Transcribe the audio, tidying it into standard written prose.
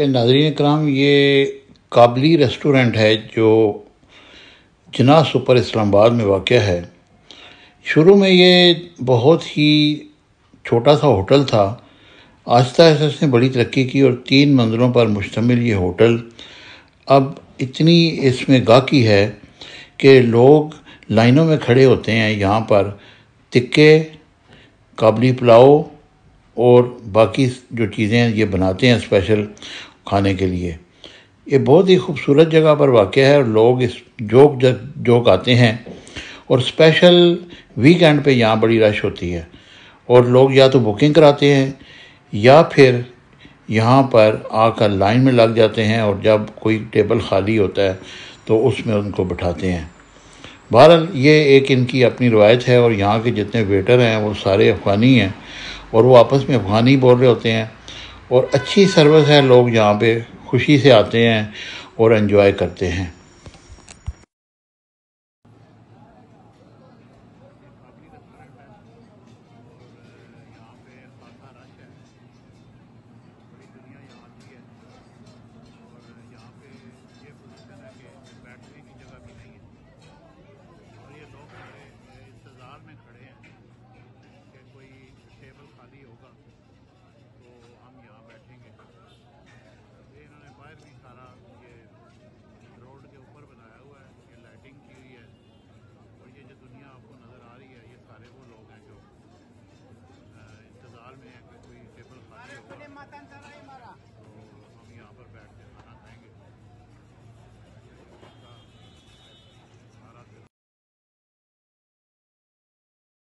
नाज़रीन इकराम, ये काबली रेस्टोरेंट है जो जिन्ना सुपर इस्लामाबाद में वाक़या है। शुरू में ये बहुत ही छोटा सा होटल था। आहिस्ता आहिस्ता इसने बड़ी तरक्की की और 3 मंजिलों पर मुश्तमिल ये होटल अब इतनी इसमें गाहकी है कि लोग लाइनों में खड़े होते हैं। यहाँ पर टिक्के, काबली पुलाव और बाकी जो चीज़ें ये बनाते हैं स्पेशल खाने के लिए। ये बहुत ही खूबसूरत जगह पर वाक़या है और लोग इस जोक आते हैं और स्पेशल वीकेंड पे यहाँ बड़ी रश होती है और लोग या तो बुकिंग कराते हैं या फिर यहाँ पर आकर लाइन में लग जाते हैं और जब कोई टेबल खाली होता है तो उसमें उनको बिठाते हैं। बहरहाल ये एक इनकी अपनी रवायत है और यहाँ के जितने वेटर हैं वो सारे अफ़गानी हैं और वो आपस में अफ़गानी बोल रहे होते हैं और अच्छी सर्विस है। लोग यहाँ पे खुशी से आते हैं और एंजॉय करते हैं।